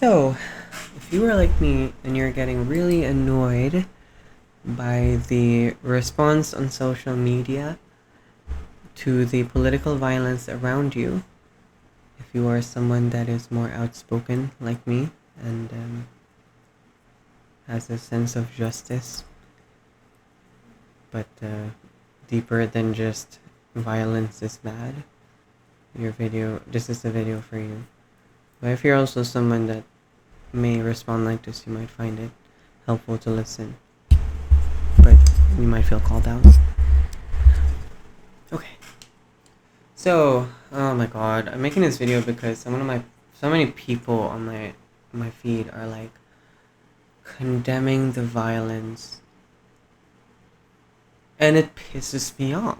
So, if you are like me and you're getting really annoyed by the response on social media to the political violence around you, if you are someone that is more outspoken like me and has a sense of justice, but deeper than just violence is bad, this is a video for you. But if you're also someone that may respond like this, you might find it helpful to listen, but you might feel called out. Okay. So, oh my god, I'm making this video because so many people on my feed are like condemning the violence, and it pisses me off.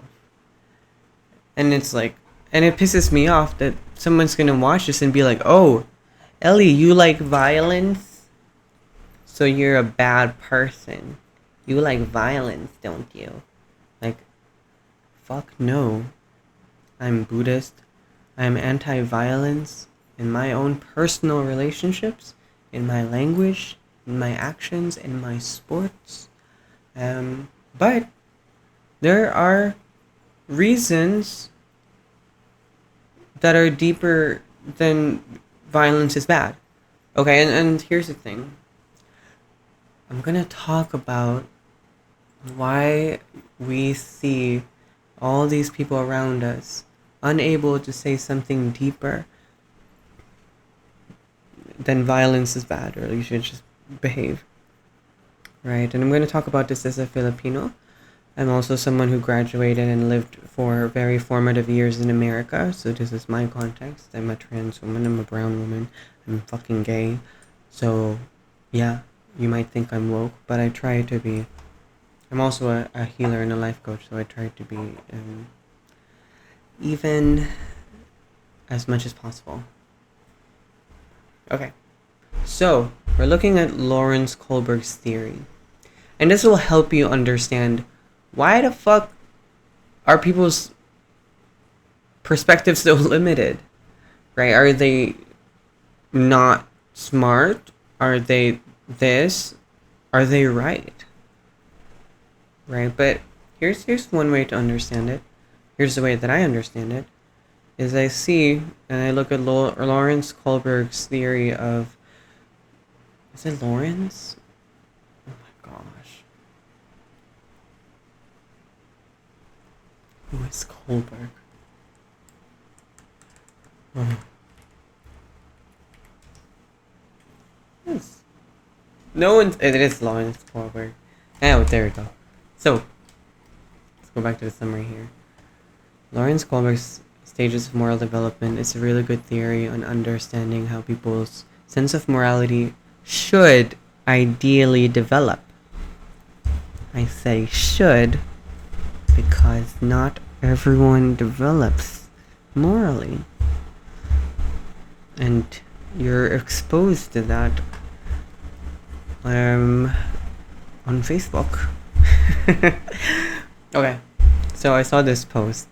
And it pisses me off that someone's gonna watch this and be like, "Oh, Ellie, you like violence? So you're a bad person. You like violence, don't you?" Like, fuck no. I'm Buddhist. I'm anti-violence in my own personal relationships, in my language, in my actions, in my sports. But there are reasons that are deeper than violence is bad. Okay, and here's the thing. I'm gonna talk about why we see all these people around us unable to say something deeper than violence is bad, or you should just behave. Right? And I'm going to talk about this as a Filipino. I'm also someone who graduated and lived for very formative years in America, so this is my context. I'm a trans woman, I'm a brown woman, I'm fucking gay. So, yeah, you might think I'm woke, but I try to be. I'm also a healer and a life coach, so I try to be even as much as possible. Okay, so we're looking at Lawrence Kohlberg's theory, and this will help you understand why the fuck are people's perspectives so limited, right? Are they not smart? Are they this? Are they right? Right? But here's one way to understand it. Here's the way that I understand it. Is I see and I look at Lawrence Kohlberg's theory of. Is it Lawrence? Oh my gosh. Who is Kohlberg? Oh. Yes. No one. It is Lawrence Kohlberg. Oh, there we go. So, let's go back to the summary here. Lawrence Kohlberg's stages of moral development is a really good theory on understanding how people's sense of morality should ideally develop. I say should because not everyone develops morally. And you're exposed to that on Facebook. Okay, so I saw this post,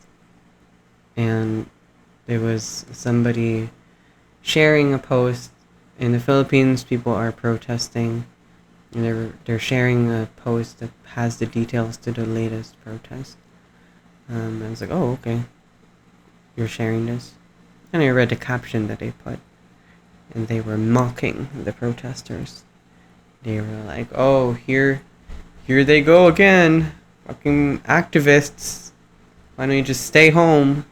and there was somebody sharing a post. In the Philippines, people are protesting, and they're sharing a post that has the details to the latest protest. I was like, oh, okay, you're sharing this, and I read the caption that they put, and they were mocking the protesters. They were like, oh, here they go again, fucking activists. Why don't you just stay home?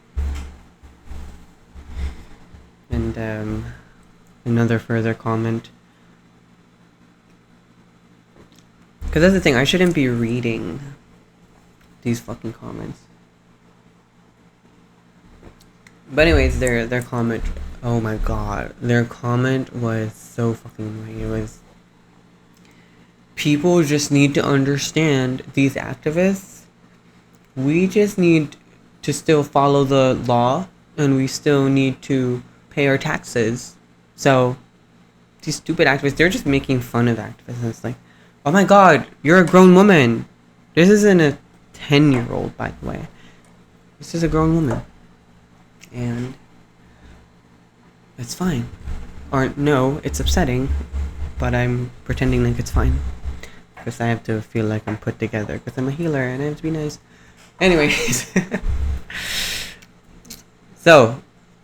And another further comment. Because that's the thing, I shouldn't be reading these fucking comments. But anyways, their comment, oh my god, their comment was so fucking annoying. It was, people just need to understand these activists. We just need to still follow the law, and we still need to pay our taxes. So, these stupid activists, they're just making fun of activists. And it's like, oh my god, you're a grown woman. This isn't a 10-year-old, by the way. This is a grown woman. And it's fine. Or no, it's upsetting, but I'm pretending like it's fine. Because I have to feel like I'm put together. Because I'm a healer and I have to be nice. Anyways. So,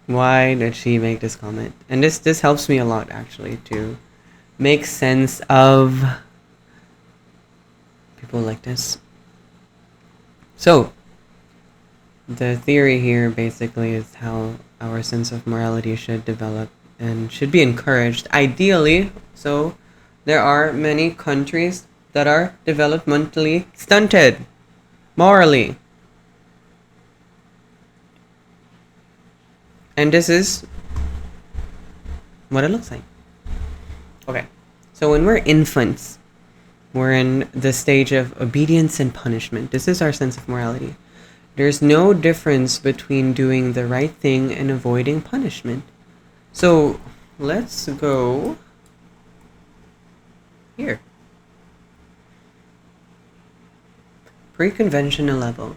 why did she make this comment? And this helps me a lot, actually, to make sense of people like this. So, the theory here basically is how our sense of morality should develop and should be encouraged, ideally. So, there are many countries that are developmentally stunted, morally. And this is what it looks like. Okay, so when we're infants, we're in the stage of obedience and punishment. This is our sense of morality. There's no difference between doing the right thing and avoiding punishment. So let's go here. Pre-conventional level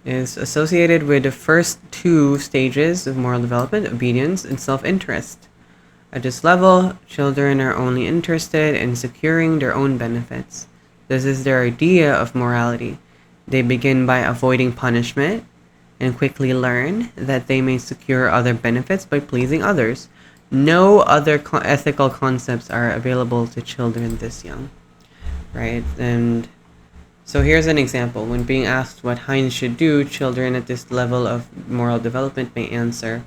is associated with the first two stages of moral development, obedience and self-interest. At this level, children are only interested in securing their own benefits. This is their idea of morality. They begin by avoiding punishment and quickly learn that they may secure other benefits by pleasing others. No other ethical concepts are available to children this young, right? And so here's an example. When being asked what Heinz should do, children at this level of moral development may answer,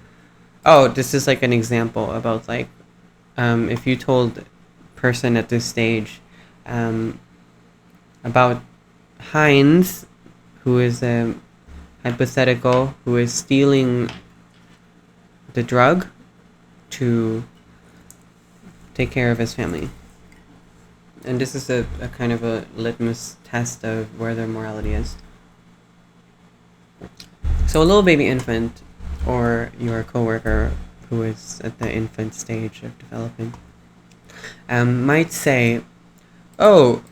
oh, this is like an example about like, if you told person at this stage about Heinz, who is a hypothetical, who is stealing the drug to take care of his family. And this is a kind of a litmus test of where their morality is. So a little baby infant, or your coworker who is at the infant stage of development, might say, oh,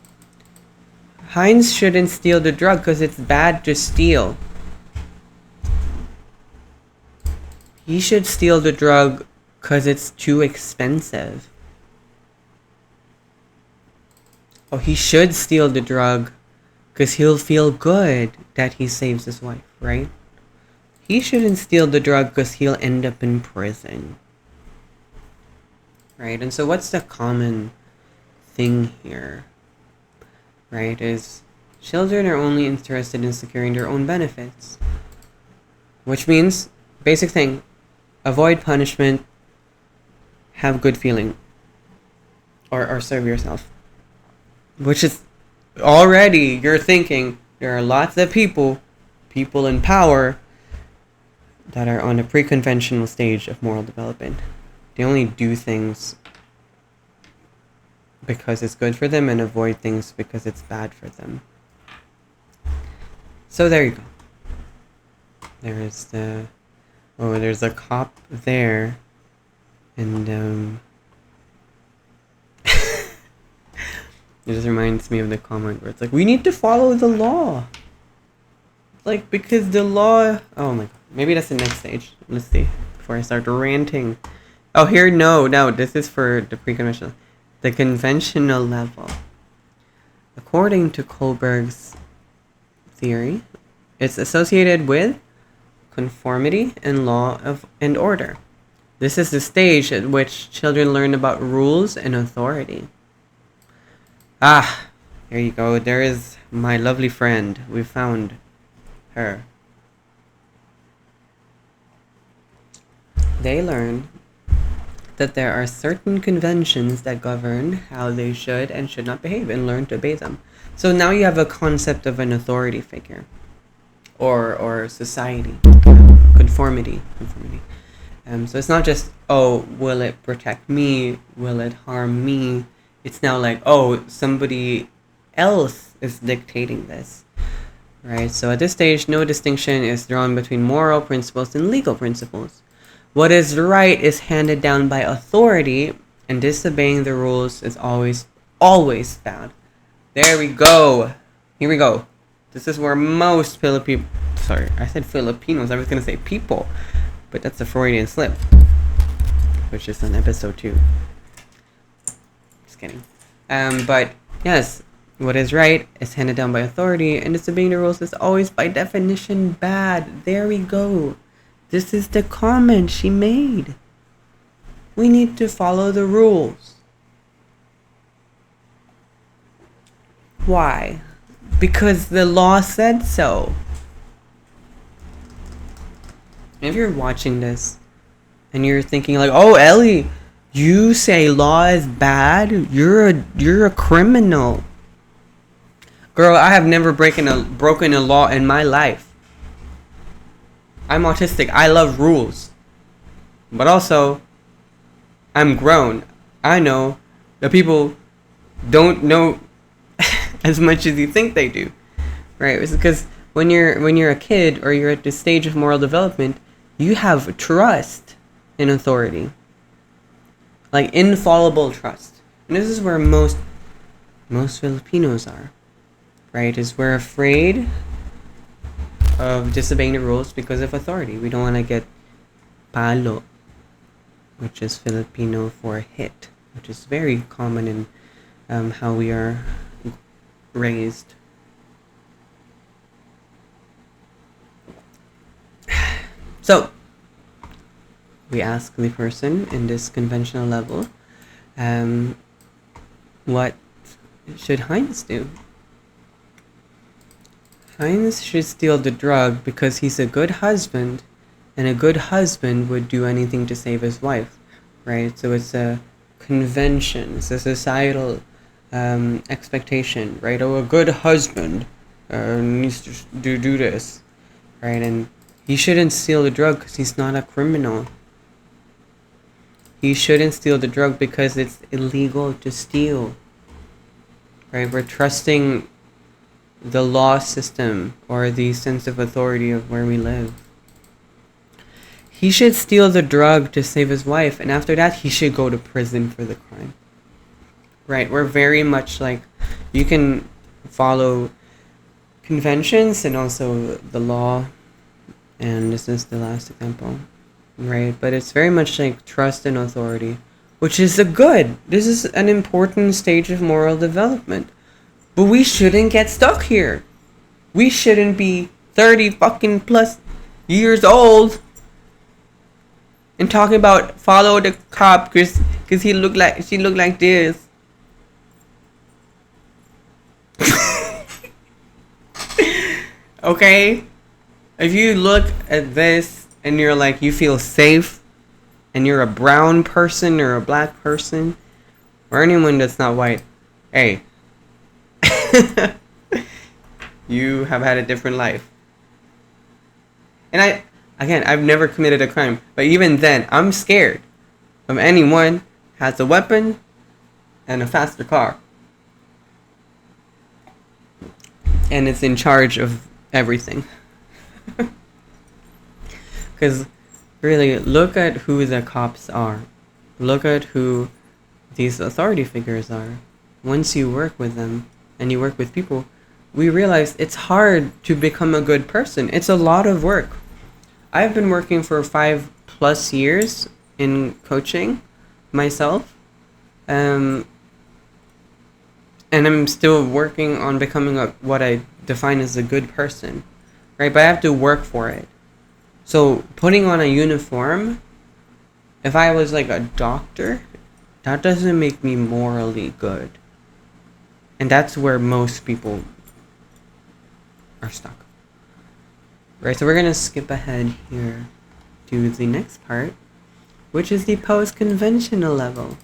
Heinz shouldn't steal the drug because it's bad to steal. He should steal the drug because it's too expensive. Oh, he should steal the drug because he'll feel good that he saves his wife, right? He shouldn't steal the drug because he'll end up in prison. Right? And so what's the common thing here? Right? Is children are only interested in securing their own benefits. Which means, basic thing, avoid punishment, have good feeling. Or serve yourself. Which is already, you're thinking, there are lots of people in power, that are on a pre-conventional stage of moral development. They only do things because it's good for them and avoid things because it's bad for them. So there you go. There's there's a cop there, and it just reminds me of the comment where it's like, we need to follow the law. Like, because the law... Oh my god. Maybe that's the next stage. Let's see. Before I start ranting. Oh, here, no. This is for the pre-conventional. The conventional level. According to Kohlberg's theory, it's associated with conformity and law and order. This is the stage at which children learn about rules and authority. Ah, there you go. There is my lovely friend. We found her. They learn that there are certain conventions that govern how they should and should not behave, and learn to obey them. So now you have a concept of an authority figure, or society, conformity. So it's not just, oh, will it protect me? Will it harm me? It's now like, oh, somebody else is dictating this. Right? So at this stage, no distinction is drawn between moral principles and legal principles. What is right is handed down by authority, and disobeying the rules is always bad. There we go. Here we go. This is where most Filipinos... Sorry, I said Filipinos. I was going to say people. But that's a Freudian slip. which is on episode 2. Just kidding. But yes, what is right is handed down by authority, and disobeying the rules is always by definition bad. There we go. This is the comment she made. We need to follow the rules. Why? Because the law said so. If you're watching this and you're thinking like, "Oh, Ellie, you say law is bad? You're a criminal." Girl, I have never broken a law in my life. I'm autistic. I love rules. But also, I'm grown. I know that people don't know as much as you think they do. Right? It's because when you're a kid or you're at this stage of moral development, you have trust in authority. Like infallible trust. And this is where most Filipinos are. Right? Is we're afraid of disobeying the rules because of authority. We don't want to get palo, which is Filipino for hit, which is very common in how we are raised. So, we ask the person in this conventional level, what should Heinz do? Heinz should steal the drug because he's a good husband, and a good husband would do anything to save his wife, right? So it's a convention, it's a societal expectation, right? Oh, a good husband needs to do this, right? And he shouldn't steal the drug because he's not a criminal. He shouldn't steal the drug because it's illegal to steal, right? We're trusting the law system or the sense of authority of where we live. He should steal the drug to save his wife, and after that, he should go to prison for the crime. Right? We're very much like, you can follow conventions and also the law, and this is the last example, right? But it's very much like trust and authority, which is a good. This is an important stage of moral development. But we shouldn't get stuck here. We shouldn't be 30 fucking plus years old and talking about follow the cop because she looked like this. Okay? If you look at this and you're like, you feel safe and you're a brown person or a black person or anyone that's not white, hey, you have had a different life. And I've never committed a crime, but even then, I'm scared of anyone has a weapon and a faster car. And it's in charge of everything. Because really, look at who the cops are. Look at who these authority figures are. Once you work with them, and you work with people, we realize it's hard to become a good person. It's a lot of work. I've been working for 5+ years in coaching myself. And I'm still working on becoming what I define as a good person. Right? But I have to work for it. So putting on a uniform, if I was like a doctor, that doesn't make me morally good. And that's where most people are stuck. Right, so we're going to skip ahead here to the next part, which is the post-conventional level.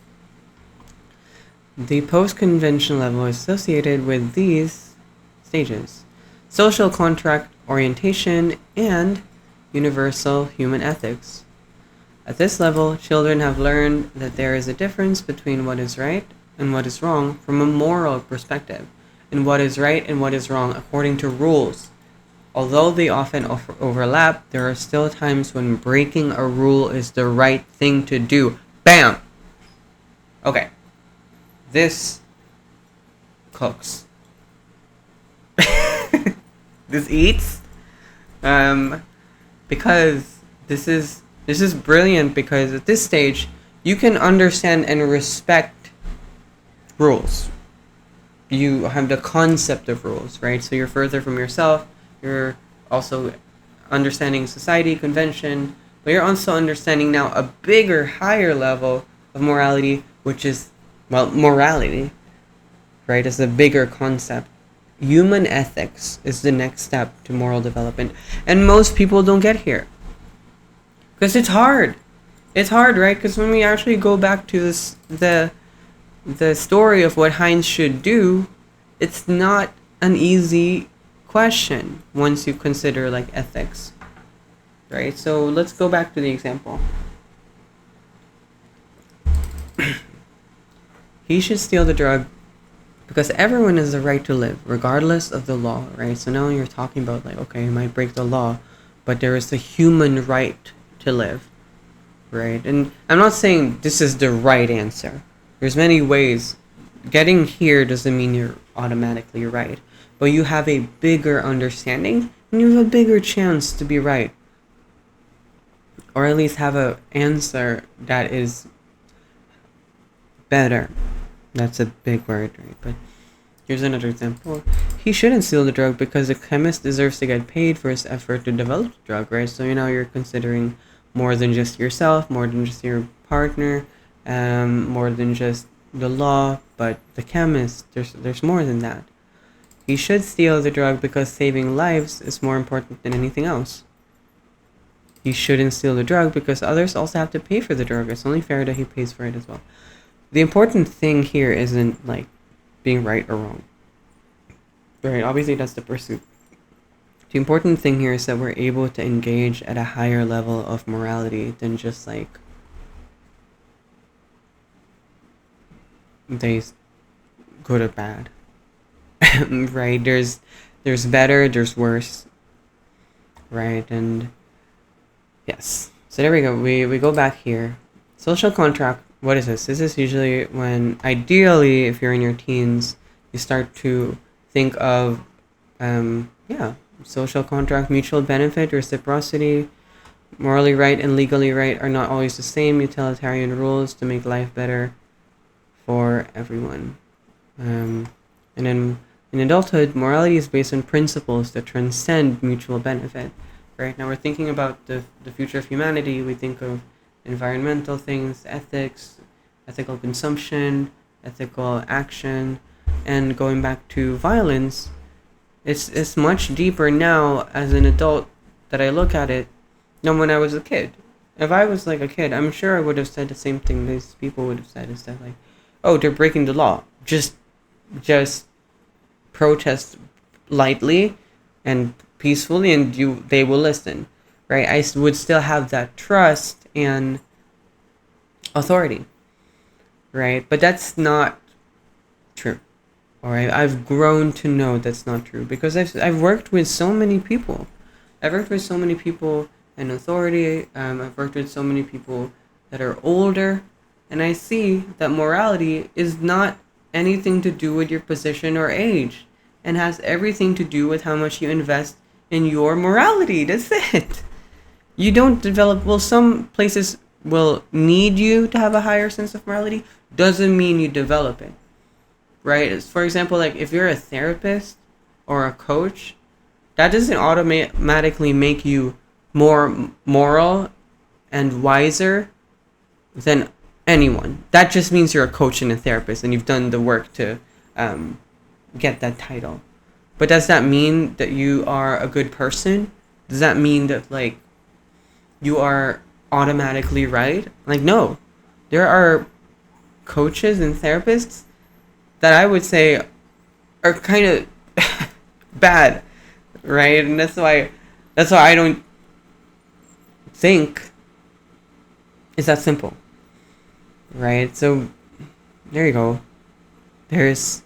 The post-conventional level is associated with these stages: social contract orientation and universal human ethics. At this level, children have learned that there is a difference between what is right and what is wrong from a moral perspective, and what is right and what is wrong according to rules. Although they often overlap, there are still times when breaking a rule is the right thing to do. Bam! Okay. This cooks. This eats. Because this is brilliant, because at this stage You can understand and respect rules. You have the concept of rules, right? So you're further from yourself. You're also understanding society, convention, but you're also understanding now a bigger, higher level of morality, which is, well, morality, right? As a bigger concept. Human ethics is the next step to moral development. And most people don't get here. Because it's hard. It's hard, right? Because when we actually go back to the story of what Heinz should do, it's not an easy question once you consider like ethics, right? So let's go back to the example. He should steal the drug because everyone has the right to live regardless of the law, right? So now you're talking about like, okay, you might break the law, but there is the human right to live, right? And I'm not saying this is the right answer. There's many ways. Getting here doesn't mean you're automatically right, but you have a bigger understanding and you have a bigger chance to be right, or at least have an answer that is better. That's a big word, right? But here's another example. He shouldn't steal the drug because the chemist deserves to get paid for his effort to develop the drug, right? So you're considering more than just yourself, more than just your partner, more than just the law, but the chemist. There's more than that. He should steal the drug because saving lives is more important than anything else. He shouldn't steal the drug because others also have to pay for the drug. It's only fair that he pays for it as well. The important thing here isn't like being right or wrong. Right, obviously that's the pursuit. The important thing here is that we're able to engage at a higher level of morality than just like they good or bad. Right? There's better, there's worse. Right? And yes. So there we go. We go back here. Social contract. What is this? This is usually when, ideally, if you're in your teens, you start to think of, social contract, mutual benefit, reciprocity, morally right and legally right are not always the same. Utilitarian rules to make life better for everyone. And then in adulthood, morality is based on principles that transcend mutual benefit. Right now, we're thinking about the future of humanity. We think of environmental things, ethics, ethical consumption, ethical action, and going back to violence. It's much deeper now as an adult that I look at it than when I was a kid. If I was like a kid, I'm sure I would have said the same thing these people would have said, instead like, oh, they're breaking the law. Just protest lightly and peacefully, and they will listen, right? I would still have that trust and authority, right? But that's not true. All right, I've grown to know that's not true because I've worked with so many people. I've worked with so many people in authority. I've worked with so many people that are older, and I see that morality is not anything to do with your position or age, and has everything to do with how much you invest in your morality. That's it. You don't develop. Well, some places will need you to have a higher sense of morality. Doesn't mean you develop it. Right? For example, like if you're a therapist or a coach, that doesn't automatically make you more moral and wiser than anyone. That just means you're a coach and a therapist and you've done the work to get that title. But does that mean that you are a good person? Does that mean that like you are automatically right? Like no. There are coaches and therapists that I would say are kind of bad, right? And that's why I don't think it's that simple, right? So there you go. This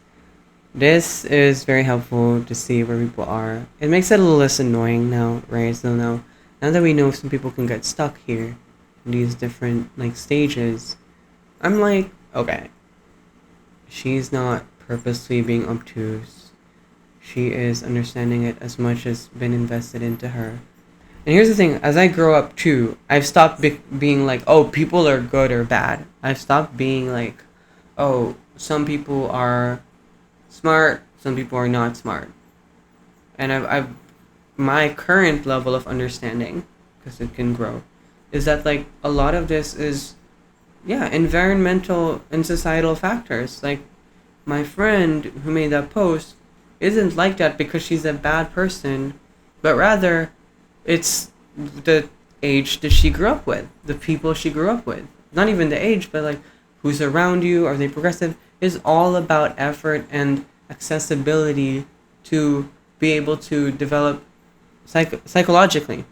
is very helpful to see where people are. It makes it a little less annoying now, right? So now that we know some people can get stuck here in these different like stages, I'm like, okay, she's not purposely being obtuse. She is understanding it as much as been invested into her. And here's the thing: as I grow up too, I've stopped being like, oh, people are good or bad. I've stopped being like, oh, some people are smart, some people are not smart. And I've my current level of understanding, because it can grow, is that like a lot of this is, yeah, environmental and societal factors. Like my friend who made that post isn't like that because she's a bad person, but rather it's the age that she grew up with, the people she grew up with. Not even the age, but like who's around you, are they progressive? Is all about effort and accessibility to be able to develop psychologically,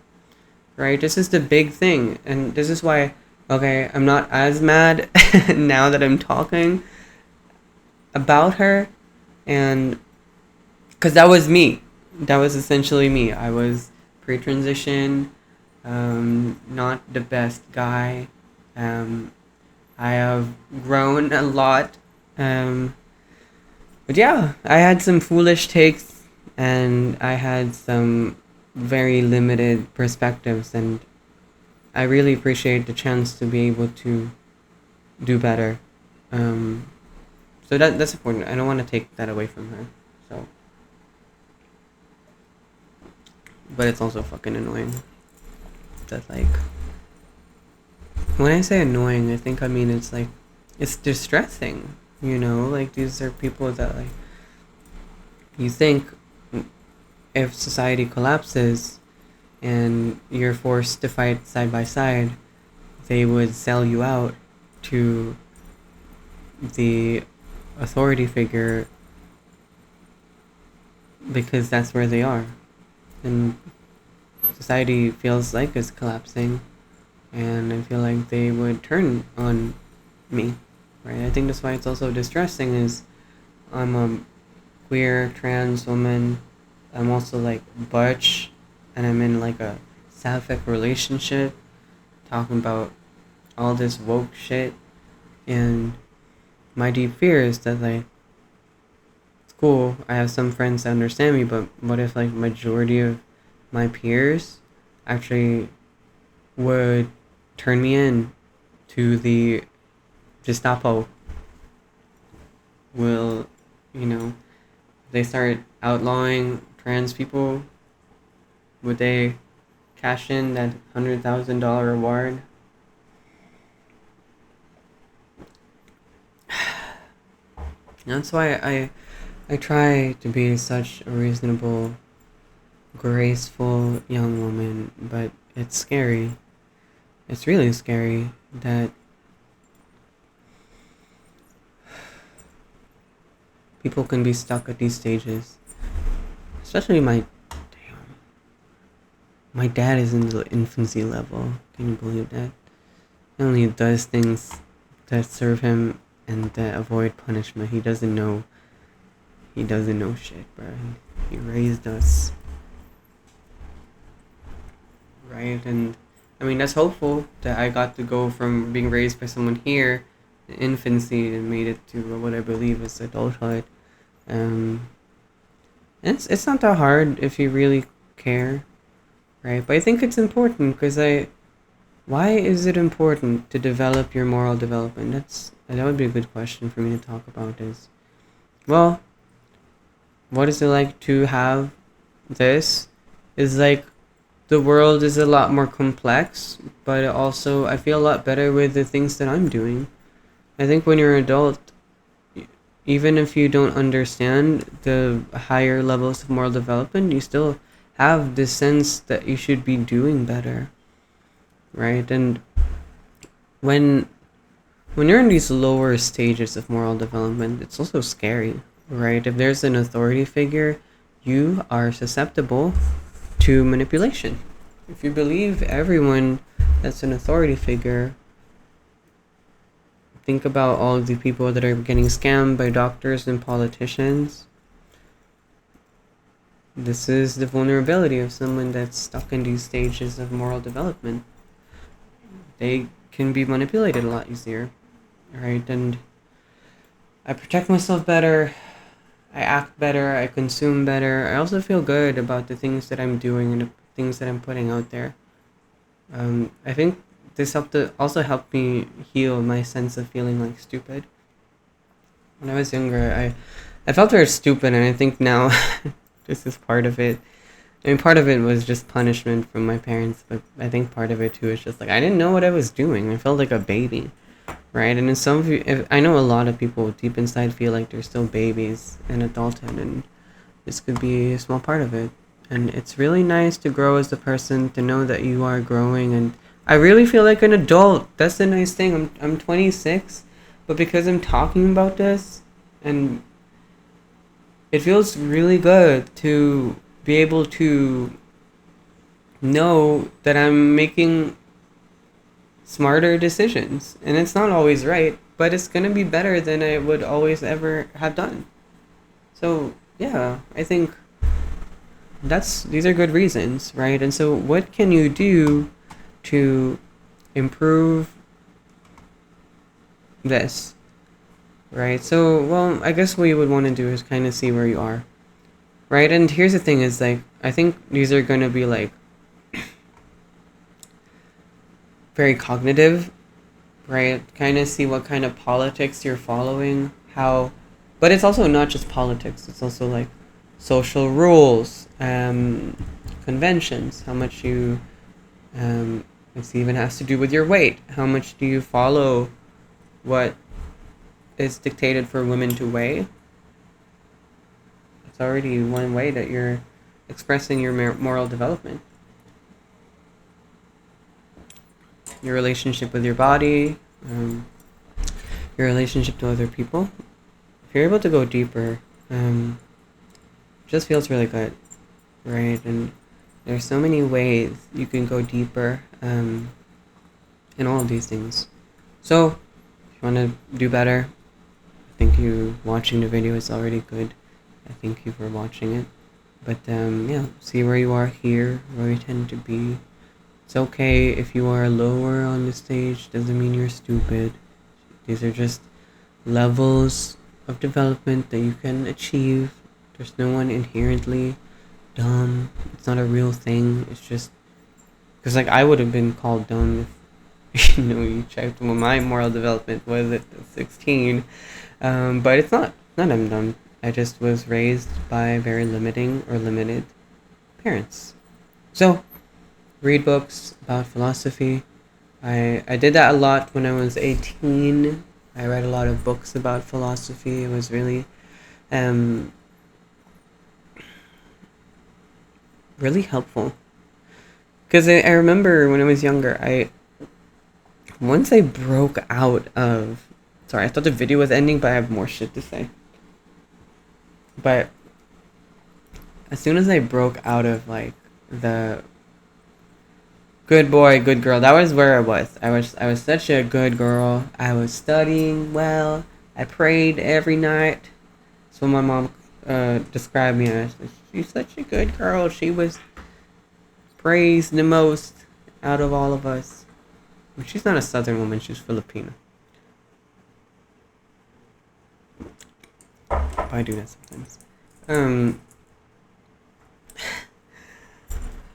right? This is the big thing, and this is why, okay, I'm not as mad now that I'm talking about her, and because that was me. That was essentially me. I was pre-transition, not the best guy. Um, I have grown a lot. Um, but yeah, I had some foolish takes, and I had some very limited perspectives, and I really appreciate the chance to be able to do better. Um, so that's important. I don't want to take that away from her. So, but it's also fucking annoying that like when I say annoying, I think I mean it's like it's distressing. You know, like these are people that like you think if society collapses and you're forced to fight side by side, they would sell you out to the authority figure because that's where they are. And society feels like it's collapsing, and I feel like they would turn on me, right? I think that's why it's also distressing is I'm a queer trans woman. I'm also like butch, and I'm in like a sapphic relationship, talking about all this woke shit, and my deep fear is that like it's cool. I have some friends that understand me, but what if like majority of my peers actually would turn me in to the Gestapo? Will, you know, they start outlawing trans people? Would they cash in that $100,000 reward? That's why I try to be such a reasonable, graceful young woman, but it's scary. It's really scary that people can be stuck at these stages. Especially my dad is in the infancy level. Can you believe that? He only does things that serve him and that avoid punishment. He doesn't know. He doesn't know shit, bro. He raised us, right? And I mean, that's hopeful that I got to go from being raised by someone here, in infancy, and made it to what I believe is adulthood. Um, it's not that hard if you really care, right? But I think it's important because why is it important to develop your moral development? That would be a good question for me to talk about. Is well, what is it like to have this? Is like the world is a lot more complex, but also I feel a lot better with the things that I'm doing. I think when you're an adult, even if you don't understand the higher levels of moral development, you still have this sense that you should be doing better, right? And when you're in these lower stages of moral development, it's also scary, right? If there's an authority figure, you are susceptible to manipulation. If you believe everyone that's an authority figure, think about all of the people that are getting scammed by doctors and politicians. This is the vulnerability of someone that's stuck in these stages of moral development. They can be manipulated a lot easier, right? And I protect myself better, I act better, I consume better. I also feel good about the things that I'm doing and the things that I'm putting out there. I think this helped to also help me heal my sense of feeling like stupid. When I was younger, I felt very stupid, and I think now this is part of it. I mean, part of it was just punishment from my parents, but I think part of it too is just like I didn't know what I was doing. I felt like a baby, right? And in some of you, I know a lot of people deep inside feel like they're still babies in adulthood, and this could be a small part of it. And it's really nice to grow as a person, to know that you are growing. And I really feel like an adult. That's the nice thing. I'm 26, but because I'm talking about this, and it feels really good to be able to know that I'm making smarter decisions. And it's not always right, but it's going to be better than I would always ever have done. So, yeah, I think these are good reasons, right? And so what can you do to improve this, right? So, well, I guess what you would want to do is kind of see where you are, right? And here's the thing is, like, I think these are going to be like very cognitive, right? Kind of see what kind of politics you're following, how, but it's also not just politics, it's also like social rules, conventions, how much you, it even has to do with your weight. How much do you follow what is dictated for women to weigh? It's already one way that you're expressing your moral development. Your relationship with your body, your relationship to other people. If you're able to go deeper, it just feels really good, right? And there's so many ways you can go deeper in all of these things. So, if you want to do better, I think you watching the video is already good. I thank you for watching it. But yeah, see where you are here, where you tend to be. It's okay if you are lower on the stage, doesn't mean you're stupid. These are just levels of development that you can achieve. There's no one inherently dumb. It's not a real thing. It's just because, like, I would have been called dumb if you checked what my moral development was at 16. But it's not I'm dumb. I just was raised by very limited parents. So read books about philosophy. I did that a lot when I was 18. I read a lot of books about philosophy. It was really really helpful. Because I remember when I was younger, once I broke out of... Sorry, I thought the video was ending, but I have more shit to say. But as soon as I broke out of, like, the good boy, good girl, that was where I was. I was such a good girl. I was studying well. I prayed every night. That's what my mom described me as. She's such a good girl. She was praised the most out of all of us. She's not a Southern woman. She's Filipino. I do that sometimes.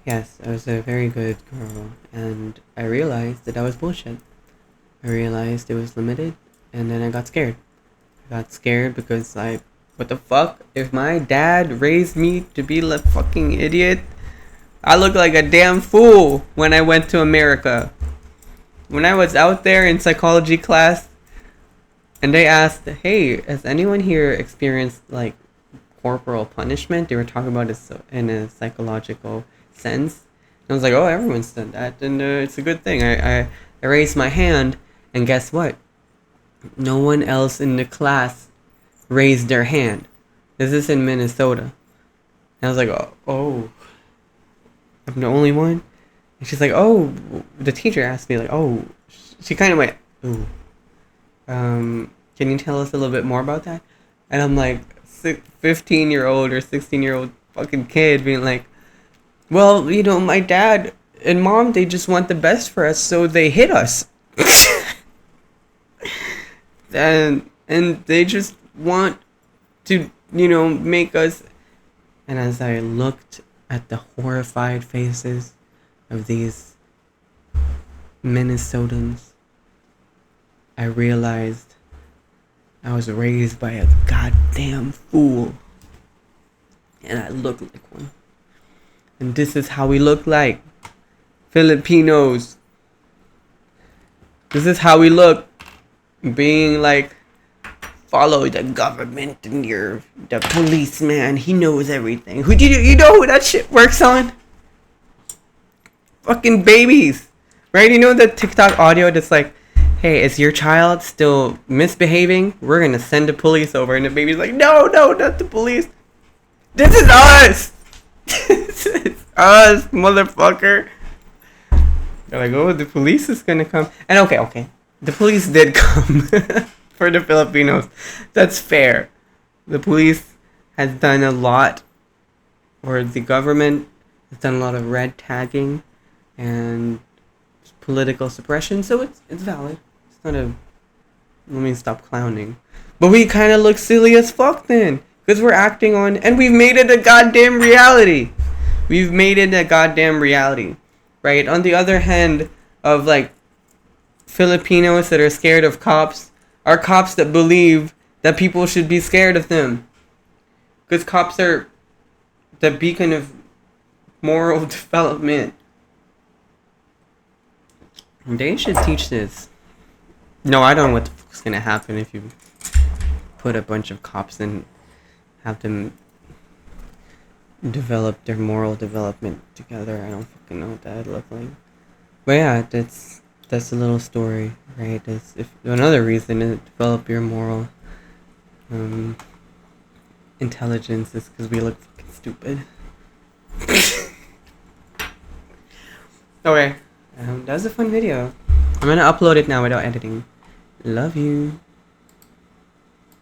Yes, I was a very good girl, and I realized that was bullshit. I realized it was limited, and then I got scared. I got scared because, like, what the fuck? If my dad raised me to be a fucking idiot, I look like a damn fool when I went to America. When I was out there in psychology class, and they asked, hey, has anyone here experienced, like, corporal punishment? They were talking about it in a psychological sense. And I was like, oh, everyone's done that, and it's a good thing. I raised my hand, and guess what? No one else in the class raised their hand. This is in Minnesota. And I was like, oh, I'm the only one? And she's like, oh, the teacher asked me, like, oh, she kind of went, ooh. Can you tell us a little bit more about that? And I'm like, 15-year-old or 16-year-old fucking kid being like, well, you know, my dad and mom, they just want the best for us, so they hit us. and they just want to, you know, make us... And as I looked at the horrified faces of these Minnesotans, I realized I was raised by a goddamn fool. And I look like one. And this is how we look like Filipinos. This is how we look. Being like, follow the government and you're the policeman. He knows everything. Who do you know who that shit works on? Fucking babies. Right? You know the TikTok audio that's like, hey, is your child still misbehaving? We're gonna send the police over. And the baby's like, no, not the police. This is us! This is us, motherfucker. They're like, oh, the police is gonna come. And okay. The police did come for the Filipinos. That's fair. The police has done a lot, or the government has done a lot of red tagging and political suppression, so it's valid. It's not a... Let me stop clowning. But we kind of look silly as fuck then. Because we're acting on... And we've made it a goddamn reality. We've made it a goddamn reality. Right? On the other hand of, like, Filipinos that are scared of cops are cops that believe that people should be scared of them. Because cops are the beacon of moral development. They should teach this. No, I don't know what the fuck's gonna happen if you put a bunch of cops and have them develop their moral development together. I don't fucking know what that'd look like. But yeah, that's a little story, right? That's if another reason to develop your moral intelligence is because we look fucking stupid. Okay, that was a fun video. I'm gonna upload it now without editing. Love you.